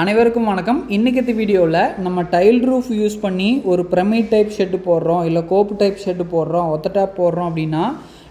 அனைவருக்கும் வணக்கம். இன்றைக்கி வீடியோவில் நம்ம டைல் ரூஃப் யூஸ் பண்ணி ஒரு பிரமிட் டைப் ஷெட்டு போடுறோம், இல்லை கோப்பு டைப் ஷெட்டு போடுறோம், ஒத்த டாப் போடுறோம் அப்படின்னா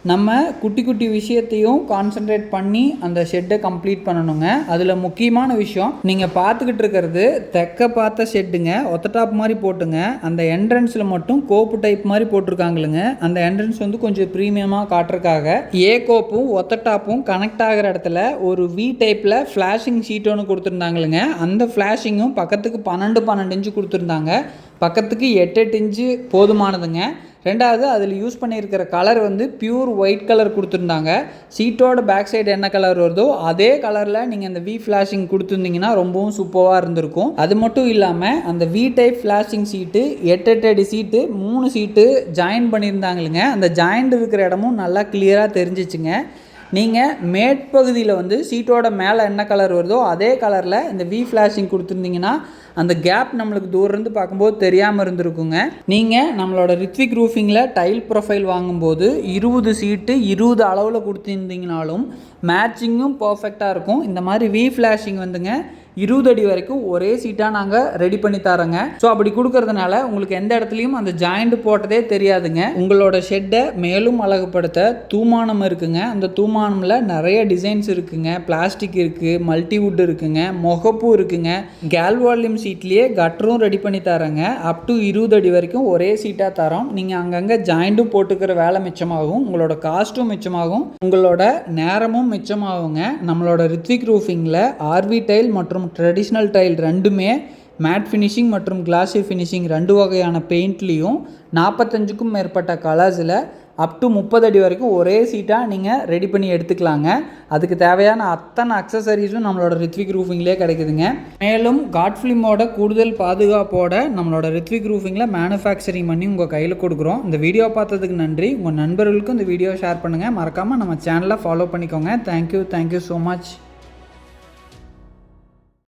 நம்ம குட்டி குட்டி விஷயத்தையும் கான்சன்ட்ரேட் பண்ணி அந்த ஷெட்டை கம்ப்ளீட் பண்ணணுங்க. அதில் முக்கியமான விஷயம், நீங்கள் பார்த்துக்கிட்டு இருக்கிறது தெற்க பார்த்த ஷெட்டுங்க, ஒத்த டாப் மாதிரி போட்டுங்க. அந்த என்ட்ரன்ஸில் மட்டும் கோப்பு டைப் மாதிரி போட்டிருக்காங்களுங்க. அந்த என்ட்ரன்ஸ் வந்து கொஞ்சம் ப்ரீமியமாக காட்டுறதுக்காக ஏ கோப்பும் ஒத்த டாப்பும் கனெக்ட் ஆகிற இடத்துல ஒரு வி டைப்பில் ஃப்ளாஷிங் ஷீட் ஒன்று கொடுத்துருந்தாங்களுங்க. அந்த ஃப்ளாஷிங்கும் பக்கத்துக்கு 12 இன்ச்சு கொடுத்துருந்தாங்க, பக்கத்துக்கு 8 இன்ச்சு போதுமானதுங்க. ரெண்டாவது, அதில் யூஸ் பண்ணியிருக்கிற கலர் வந்து பியூர் ஒயிட் கலர் கொடுத்துருந்தாங்க. சீட்டோட பேக் சைடு என்ன கலர் வருதோ அதே கலரில் நீங்கள் அந்த வி ஃப்ளாஷிங் கொடுத்துருந்தீங்கன்னா ரொம்பவும் சூப்பராக இருந்திருக்கும். அது மட்டும் இல்லாமல் அந்த வி டைப் ஃப்ளாஷிங் சீட்டு 8 அடி சீட்டு 3 சீட்டு ஜாயின் பண்ணியிருந்தாங்களுங்க. அந்த ஜாயிண்ட் இருக்கிற இடமும் நல்லா கிளியராக தெரிஞ்சிச்சுங்க. நீங்கள் மேற்பகுதியில் வந்து சீட்டோட மேலே என்ன கலர் வருதோ அதே கலரில் இந்த வி ஃப்ளாஷிங் கொடுத்துருந்தீங்கன்னா அந்த கேப் நம்மளுக்கு தூரந்து பார்க்கும்போது தெரியாமல் இருந்திருக்குங்க. நீங்கள் நம்மளோட ரித்விக் ரூஃபிங்கில் டைல் ப்ரொஃபைல் வாங்கும்போது 20 சீட்டு 20 அளவில் கொடுத்துருந்தீங்கனாலும் மேட்சிங்கும் பர்ஃபெக்டாக இருக்கும். இந்த மாதிரி வி ஃப்ளாஷிங் வந்துங்க 20 அடி வரைக்கும் ஒரே சீட்டாக நாங்கள் ரெடி பண்ணி தரோங்க. ஸோ அப்படி கொடுக்கறதுனால உங்களுக்கு எந்த இடத்துலையும் அந்த ஜாயிண்ட் போட்டதே தெரியாதுங்க. உங்களோட ஷெட்டை மேலும் அழகுபடுத்த தூமானம் இருக்குங்க. அந்த தூமானமில் நிறைய டிசைன்ஸ் இருக்குங்க. பிளாஸ்டிக் இருக்குது, மல்டிவுட் இருக்குங்க, முகப்பு இருக்குங்க. கேல்வால்யூம் சீட்லேயே கட்டரும் ரெடி பண்ணி தரேங்க. அப் டு 20 அடி வரைக்கும் ஒரே சீட்டாக தரோம். நீங்கள் அங்கங்கே ஜாயிண்ட்டும் போட்டுக்கிற வேலை மிச்சமாகும், உங்களோட காஸ்ட்டும் மிச்சமாகும், உங்களோட நேரமும் மிச்சமாகுங்க. நம்மளோட ரித்விக் ரூஃபிங்கில் ஆர்வி டைல் மற்றும் ட்ரெடிஷ்னல் டைல் ரெண்டுமே மேட் ஃபினிஷிங் மற்றும் கிளாசி ஃபினிஷிங் 2 வகையான பெயிண்ட்லேயும் 45க்கும் மேற்பட்ட கலர்ஸில் அப் டு 30 அடி வரைக்கும் ஒரே சீட்டாக நீங்கள் ரெடி பண்ணி எடுத்துக்கலாங்க. அதுக்கு தேவையான அத்தனை அக்சசரிஸும் நம்மளோட ரித்விக் ரூஃபிங்லேயே கிடைக்குதுங்க. மேலும் காட்ஃபிலிமோட கூடுதல் பாதுகாப்போட நம்மளோட ரித்விக் ரூஃபிங்கில் மேனுஃபேக்சரிங் பண்ணி உங்கள் கையில் கொடுக்குறோம். இந்த வீடியோ பார்த்ததுக்கு நன்றி. உங்கள் நண்பர்களுக்கும் இந்த வீடியோ ஷேர் பண்ணுங்கள். மறக்காமல் நம்ம சேனலை ஃபாலோ பண்ணிக்கோங்க. Thank you so much.